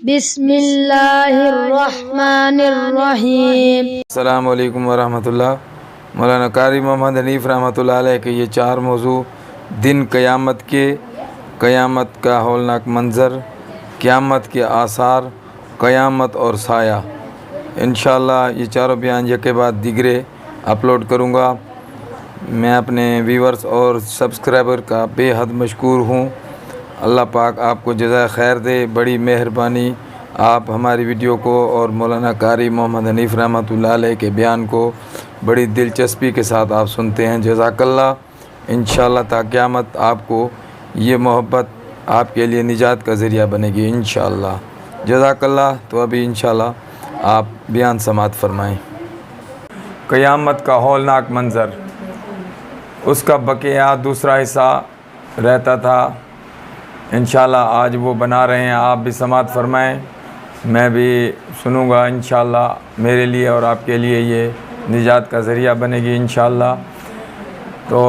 بسم اللہ الرحمن الرحیم۔ السلام علیکم ورحمۃ اللہ۔ مولانا قاری محمد حنیف رحمۃ اللہ علیہ کے یہ 4 موضوع: دن قیامت کے، قیامت کا ہولناک منظر، قیامت کے آثار، قیامت اور سایہ۔ انشاءاللہ یہ چاروں بیان یک کے بعد دیگرے اپلوڈ کروں گا۔ میں اپنے ویورز اور سبسکرائبر کا بے حد مشکور ہوں۔ اللہ پاک آپ کو جزائے خیر دے، بڑی مہربانی۔ آپ ہماری ویڈیو کو اور مولانا قاری محمد حنیف رحمۃ اللہ علیہ کے بیان کو بڑی دلچسپی کے ساتھ آپ سنتے ہیں۔ جزاک اللہ۔ انشاءاللہ تا قیامت آپ کو یہ محبت آپ کے لیے نجات کا ذریعہ بنے گی انشاءاللہ۔ جزاک اللہ۔ تو ابھی انشاءاللہ آپ بیان سماعت فرمائیں۔ قیامت کا ہولناک منظر، اس کا بقیہ دوسرا حصہ رہتا تھا۔ انشاءاللہ آج وہ بنا رہے ہیں، آپ بھی سماعت فرمائیں، میں بھی سنوں گا۔ انشاءاللہ میرے لیے اور آپ کے لیے یہ نجات کا ذریعہ بنے گی انشاءاللہ۔ تو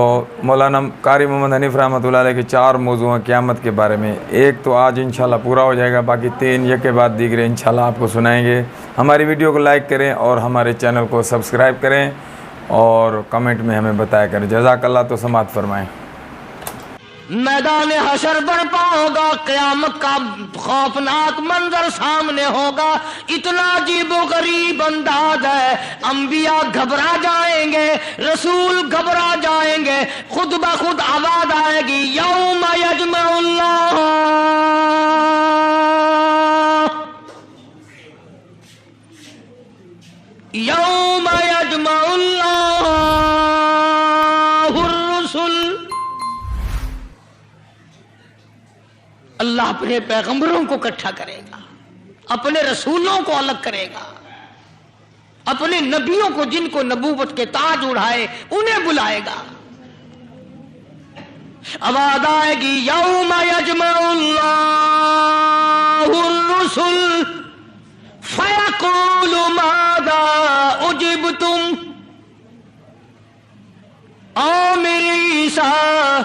مولانا قاری محمد حنیف رحمۃ اللہ علیہ کے 4 موضوع ہیں قیامت کے بارے میں۔ ایک تو آج انشاءاللہ پورا ہو جائے گا، باقی 3 یک کے بعد دیگرے انشاءاللہ آپ کو سنائیں گے۔ ہماری ویڈیو کو لائک کریں اور ہمارے چینل کو سبسکرائب کریں اور کمنٹ میں ہمیں بتایا کریں۔ جزاک اللہ۔ تو سماعت فرمائیں۔ میدان حشر برپا ہوگا، قیامت کا خوفناک منظر سامنے ہوگا۔ اتنا عجیب و غریب انداز ہے، انبیاء گھبرا جائیں گے، رسول گھبرا جائیں گے، خود بخود آواز آئے گی، یوم یجمع اللہ، یوم یجمع اللہ الرسل۔ اللہ اپنے پیغمبروں کو اکٹھا کرے گا، اپنے رسولوں کو الگ کرے گا، اپنے نبیوں کو جن کو نبوت کے تاج اڑائے انہیں بلائے گا۔ آواز آئے گی، یوم یجمع اللہ الرسل فیقول ماذا اجبتم۔ او میرے عیسیٰ،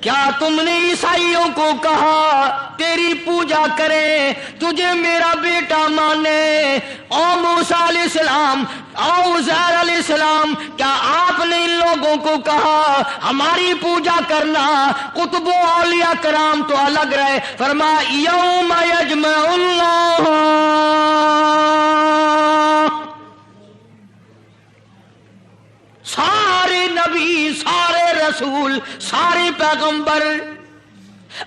کیا تم نے عیسائیوں کو کہا تیری پوجا کریں، تجھے میرا بیٹا مانے؟ او موسیٰ علیہ السلام، او عزیر علیہ السلام، کیا آپ نے ان لوگوں کو کہا ہماری پوجا کرنا؟ قطب و اولیاء کرام تو الگ رہے، فرمایا یوم یجمع اللہ، سارے نبی، سارے رسول، سارے پیغمبر،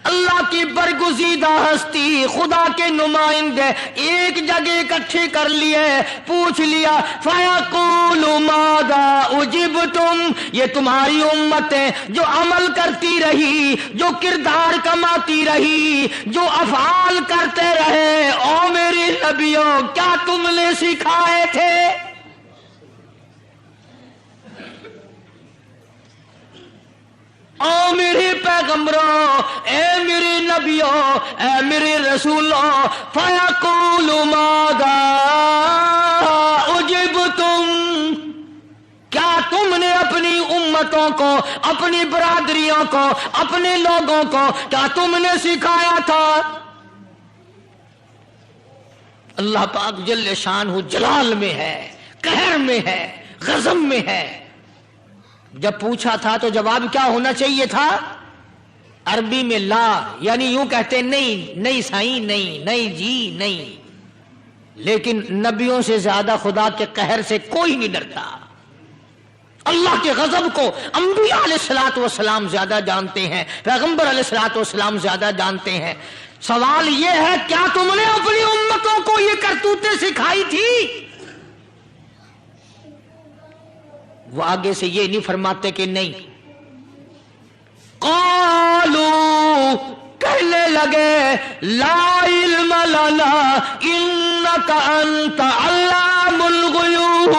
اللہ کی برگزیدہ ہستی، خدا کے نمائندے ایک جگہ اکٹھے کر لیے، پوچھ لیا، فَيَقُولُ مَاذَا أُجِبْتُمْ۔ یہ تمہاری امتیں جو عمل کرتی رہی، جو کردار کماتی رہی، جو افعال کرتے رہے، او میرے نبیوں، کیا تم نے سکھائے تھے؟ او میرے پیغمبروں، اے میرے نبیوں، اے میرے رسولوں، فَيَقُولُ مَاذَا أُجِبْتُمْ۔ کیا تم نے اپنی امتوں کو، اپنی برادریوں کو، اپنے لوگوں کو کیا تم نے سکھایا تھا؟ اللہ پاک جل شانہ جلال میں ہے، قہر میں ہے، غضب میں ہے۔ جب پوچھا تھا تو جواب کیا ہونا چاہیے تھا؟ عربی میں لا، یعنی یوں کہتے نہیں، نہیں سائیں، نہیں، نہیں جی، نہیں۔ لیکن نبیوں سے زیادہ خدا کے قہر سے کوئی نہیں ڈرتا۔ اللہ کے غضب کو انبیاء علیہ الصلوۃ والسلام زیادہ جانتے ہیں، پیغمبر علیہ الصلوۃ والسلام زیادہ جانتے ہیں۔ سوال یہ ہے، کیا تم نے اپنی امتوں کو یہ کرتوتیں سکھائی تھی؟ وہ آگے سے یہ نہیں فرماتے کہ نہیں۔ قالوا، کہنے لگے، لا علم لنا انک انت علام الغیوب۔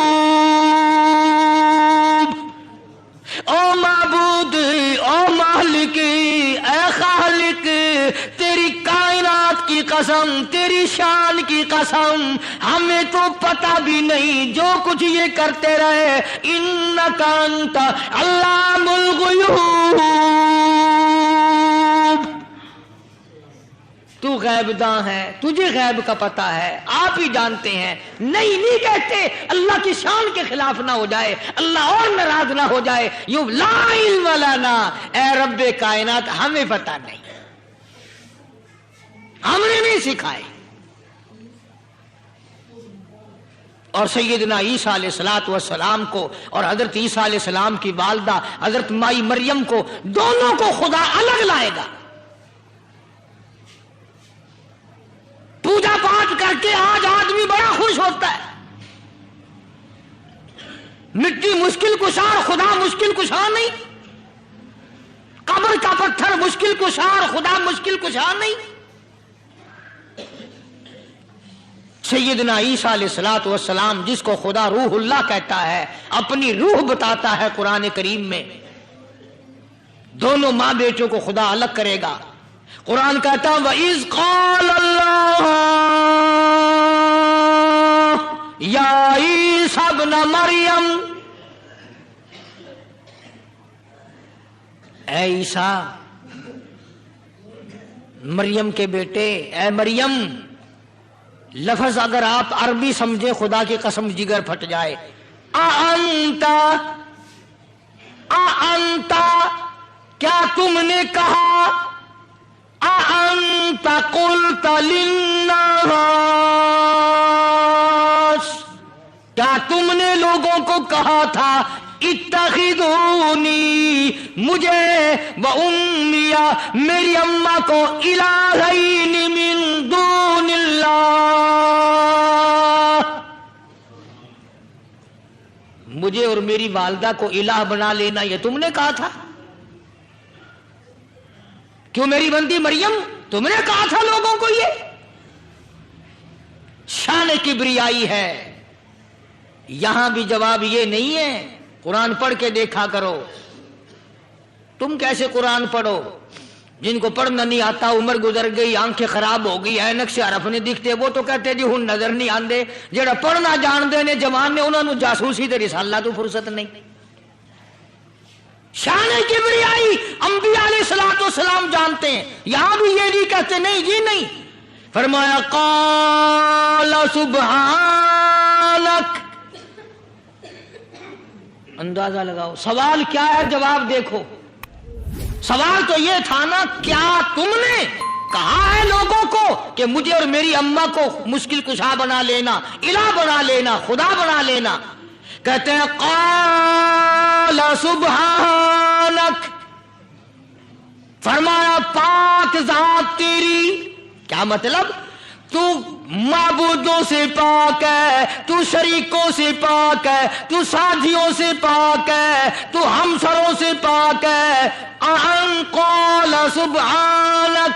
او معبود، او مالک، اے خالق، تیری کائنات کی قسم، تیری شان کی قسم، ہمیں تو پتہ بھی نہیں جو کچھ یہ کرتے رہے۔ انک انت علام الغیوب۔ تو غیب داں ہے، تجھے غیب کا پتہ ہے، آپ ہی جانتے ہیں. نہیں کہتے اللہ کی شان کے خلاف نہ ہو جائے، اللہ اور ناراض نہ ہو جائے. یوں لا علم لنا، اے رب کائنات ہمیں پتہ نہیں، ہم نے نہیں سکھائے. اور سیدنا عیسیٰ علیہ السلام کو اور حضرت عیسیٰ علیہ السلام کی والدہ حضرت مائی مریم کو، دونوں کو خدا الگ لائے گا. پوجا پاٹ کر کے آج آدمی بڑا خوش ہوتا ہے. مٹی مشکل کشا، خدا مشکل کشا نہیں. قبر کا پتھر مشکل کشا، خدا مشکل کشا نہیں. سیدنا عیسیٰ علیہ السلام جس کو خدا روح اللہ کہتا ہے، اپنی روح بتاتا ہے قرآن کریم میں. دونوں ماں بیٹوں کو خدا الگ کرے گا. قرآن کہتا ہے وَإِذْ قَالَ اللَّهُ يَا عِيسَى ابْنَ مَرْيَمَ، اے عیسیٰ مریم کے بیٹے، اے مریم. لفظ اگر آپ عربی سمجھے خدا کی قسم جگر پھٹ جائے. اَأَنْتَ کیا تم نے کہا، اَأَنْتَ قُلْتَ لِلنَّاسِ کیا تم نے لوگوں کو کہا تھا اتخذونی، مجھے وَأُمِّيَ میری اماں کو الہین من دون اللہ، مجھے اور میری والدہ کو الہ بنا لینا یہ تم نے کہا تھا؟ کیوں میری بندی مریم، تم نے کہا تھا لوگوں کو؟ یہ شان کبریائی ہے. یہاں بھی جواب یہ نہیں ہے. قرآن پڑھ کے دیکھا کرو. تم کیسے قرآن پڑھو؟ جن کو پڑھنا نہیں آتا، عمر گزر گئی، آنکھیں خراب ہو گئی، اینک سے حرف نہیں دکھتے، وہ تو کہتے جی ہن نظر نہیں آندے. جڑا پڑھنا جانتے نے جوان نے، انہوں نے جاسوسی تے رسالہ تو فرصت نہیں. شان کبریائی انبیاء علیہ السلام جانتے ہیں. یہاں بھی یہ نہیں کہتے نہیں جی نہیں. فرمایا قال سبحانک. اندازہ لگاؤ سوال کیا ہے، جواب دیکھو. سوال تو یہ تھا نا، کیا تم نے کہا ہے لوگوں کو کہ مجھے اور میری اماں کو مشکل کشا بنا لینا، الہ بنا لینا، خدا بنا لینا؟ کہتے ہیں قال سبحانک، فرمایا پاک ذات تیری. کیا مطلب؟ تو معبودوں سے پاک ہے، تو شریکوں سے پاک ہے، تو ساتھیوں سے پاک ہے، تو ہمسروں سے پاک ہے. ان قال سبحانک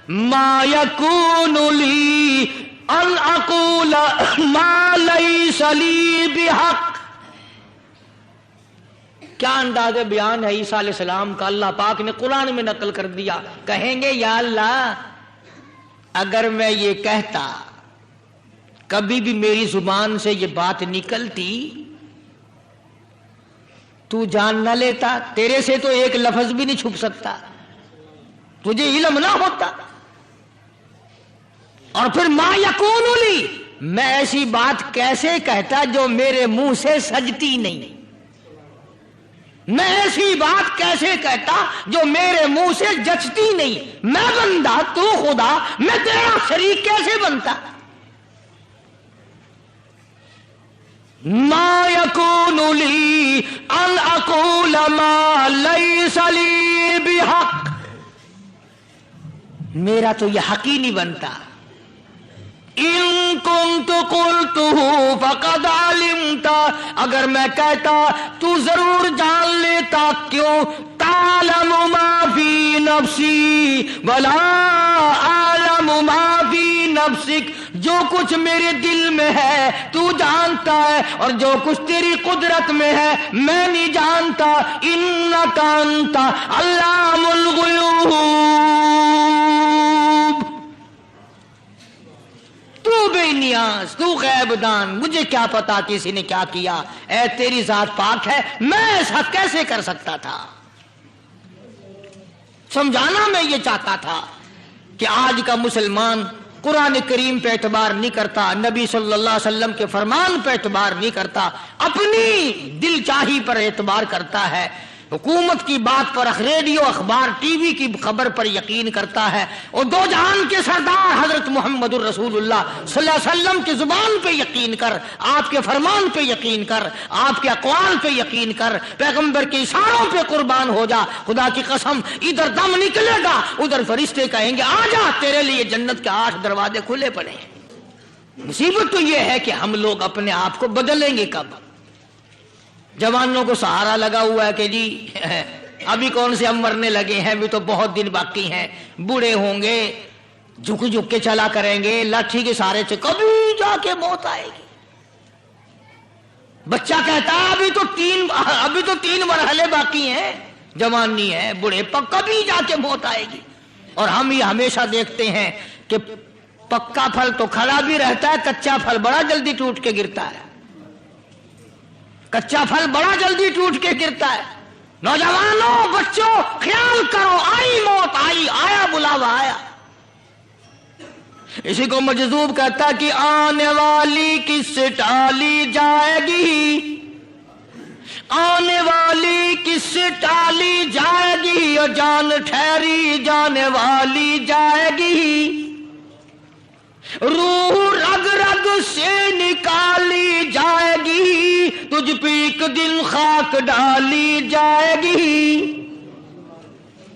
ما یکون لی ان اقول ما لیس لی بحق. کیا انداز بیان ہے عیسیٰ علیہ السلام کا، اللہ پاک نے قرآن میں نقل کر دیا. کہیں گے یا اللہ اگر میں یہ کہتا، کبھی بھی میری زبان سے یہ بات نکلتی، تو جان نہ لیتا، تیرے سے تو ایک لفظ بھی نہیں چھپ سکتا، تجھے علم نہ ہوتا. اور پھر ما یکون لی، میں ایسی بات کیسے کہتا جو میرے منہ سے سجتی نہیں؟ میں ایسی بات کیسے کہتا جو میرے منہ سے جچتی نہیں؟ میں بندہ، تو خدا، میں تیرا شریک کیسے بنتا؟ ما یکون لی ان اقول ما لیس لی بحق، میرا تو یہ حق ہی نہیں بنتا. ان کنت قلتہ فقد علمت، اگر میں کہتا تو ضرور جان لیتا. کیوں؟ تعلم ما فی نفسی ولا اعلم ما فی نفسک، جو کچھ میرے دل میں ہے تو جانتا ہے، اور جو کچھ تیری قدرت میں ہے میں نہیں جانتا. انک انت علام الغیوب، تو بے نیاز، تو غیب دان، مجھے کیا پتا کسی نے کیا کیا. اے تیری ذات پاک ہے، میں ایسا کیسے کر سکتا تھا؟ سمجھانا میں یہ چاہتا تھا. کہ آج کا مسلمان قرآن کریم پہ اعتبار نہیں کرتا، نبی صلی اللہ علیہ وسلم کے فرمان پہ اعتبار نہیں کرتا، اپنی دل چاہی پر اعتبار کرتا ہے، حکومت کی بات پر، ریڈیو اخبار ٹی وی کی خبر پر یقین کرتا ہے، اور دو جہان کے سردار حضرت محمد الرسول اللہ صلی اللہ علیہ وسلم کی زبان پہ یقین کر، آپ کے فرمان پہ یقین کر، آپ کے اقوال پہ یقین کر، پیغمبر کے اشاروں پہ قربان ہو جا۔ خدا کی قسم ادھر دم نکلے گا ادھر فرشتے کہیں گے آ جا، تیرے لیے جنت کے 8 دروازے کھلے پڑے ہیں۔ مصیبت تو یہ ہے کہ ہم لوگ اپنے آپ کو بدلیں گے کب؟ جوانوں کو سہارا لگا ہوا ہے کہ جی ابھی کون سے ہم مرنے لگے ہیں، ابھی تو بہت دن باقی ہیں، بوڑھے ہوں گے، جھک جھک کے چلا کریں گے، لاٹھی کے سہارے سے کبھی جا کے موت آئے گی۔ بچہ کہتا ہے ابھی تو تین مرحلے باقی ہیں، جوانی ہے، بوڑھے کبھی جا کے موت آئے گی۔ اور ہم یہ ہمیشہ دیکھتے ہیں کہ پکا پھل تو کھڑا بھی رہتا ہے، کچا پھل بڑا جلدی ٹوٹ کے گرتا ہے، کچا پھل بڑا جلدی ٹوٹ کے گرتا ہے۔ نوجوانوں، بچوں، خیال کرو، آئی موت، آیا بلاوا آیا۔ اسی کو مجذوب کہتا کہ آنے والی کس سے ٹالی جائے گی، آنے والی کس سے ٹالی جائے گی، اور جان ٹھہری جانے والی جائے گی، روح رگ رگ سے نکالی جائے گی، تجھ پہ ایک دن خاک ڈالی جائے گی۔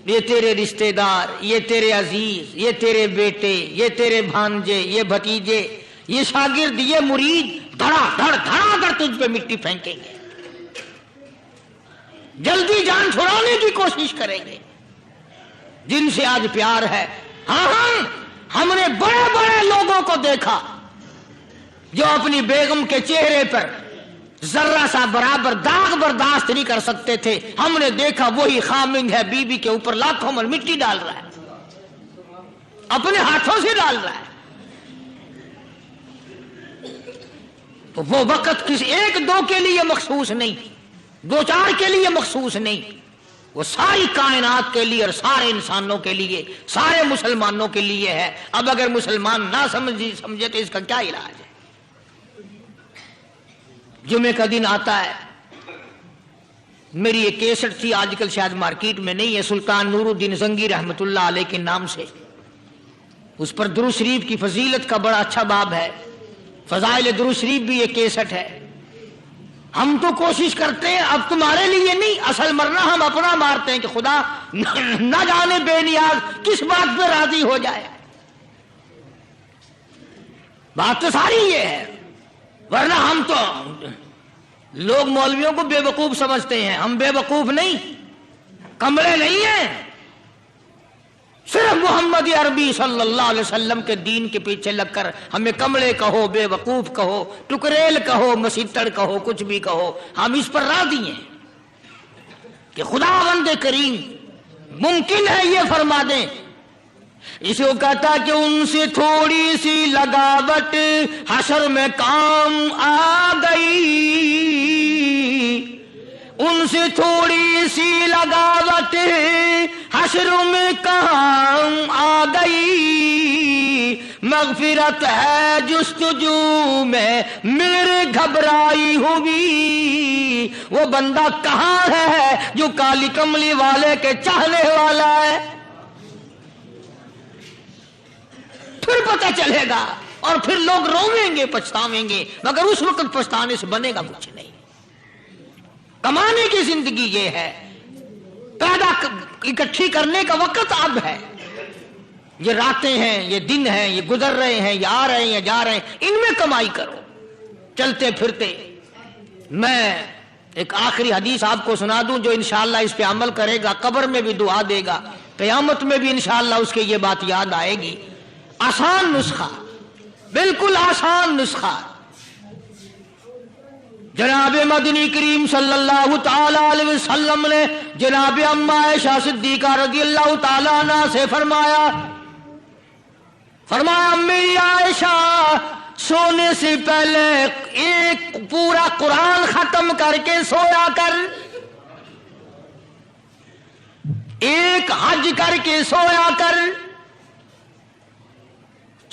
یہ تیرے رشتہ دار، یہ تیرے عزیز، یہ تیرے بیٹے، یہ تیرے بھانجے، یہ بھتیجے، یہ شاگرد، یہ مرید دھڑا دھڑ تجھ پہ مٹی پھینکیں گے، جلدی جان چھڑانے کی کوشش کریں گے۔ جن سے آج پیار ہے، ہم نے بڑے بڑے لوگوں کو دیکھا جو اپنی بیگم کے چہرے پر ذرہ سا برابر داغ برداشت نہیں کر سکتے تھے، ہم نے دیکھا وہی خامنگ ہے بیوی کے اوپر لاکھوں من مٹی ڈال رہا ہے، اپنے ہاتھوں سے ڈال رہا ہے۔ تو وہ وقت کسی ایک دو کے لیے مخصوص نہیں، دو چار کے لیے مخصوص نہیں، وہ ساری کائنات کے لیے اور سارے انسانوں کے لیے، سارے مسلمانوں کے لیے ہے۔ اب اگر مسلمان نہ سمجھے تو اس کا کیا علاج ہے؟ جمعے کا دن آتا ہے، میری ایک کیسٹ تھی، آج کل شاید مارکیٹ میں نہیں ہے، سلطان نور الدین زنگی رحمت اللہ علیہ کے نام سے، اس پر درود شریف کی فضیلت کا بڑا اچھا باب ہے، فضائل درود شریف بھی ایک کیسٹ ہے۔ ہم تو کوشش کرتے ہیں اب تمہارے لیے نہیں، اصل مرنا ہم اپنا مارتے ہیں کہ خدا نہ جانے بے نیاز کس بات پہ راضی ہو جائے۔ بات تو ساری یہ ہے، ورنہ ہم تو لوگ مولویوں کو بے وقوف سمجھتے ہیں، ہم بے وقوف نہیں، کمڑے نہیں ہیں، صرف محمد عربی صلی اللہ علیہ وسلم کے دین کے پیچھے لگ کر ہمیں کمڑے کہو، بے وقوف کہو، ٹکریل کہو، مسیتڑ کہو، کچھ بھی کہو، ہم اس پر راضی ہیں کہ خداوند کریم ممکن ہے یہ فرما دیں۔ اسے وہ کہتا کہ ان سے تھوڑی سی لگاوٹ حشر میں کام آ گئی، ان سے تھوڑی سی لگاوٹ حشر میں کام آ گئی، مغفرت ہے جستجو میں میرے گھبرائی ہوئی، وہ بندہ کہاں ہے جو کالی کملی والے کے چاہنے والا ہے؟ پھر پتہ چلے گا، اور پھر لوگ روئیں گے، پچھتاویں گے، مگر اس وقت پچھتانے سے بنے گا کچھ نہیں۔ کمانے کی زندگی یہ ہے، پیدا اکٹھی کرنے کا وقت اب ہے، یہ راتیں ہیں، یہ دن ہیں، یہ گزر رہے ہیں، یہ آ رہے ہیں، جا رہے ہیں، ان میں کمائی کرو چلتے پھرتے۔ میں ایک آخری حدیث آپ کو سنا دوں جو انشاءاللہ اس پہ عمل کرے گا قبر میں بھی دعا دے گا، قیامت میں بھی انشاءاللہ اس کے یہ بات یاد آئے گی۔ آسان نسخہ، بالکل آسان نسخہ، جناب مدنی کریم صلی اللہ تعالی علیہ وسلم نے جناب اما عائشہ صدیقہ رضی اللہ تعالی عنہ سے فرمایا میری عائشہ سونے سے پہلے ایک پورا قرآن ختم کر کے سویا کر، ایک حج کر کے سویا کر،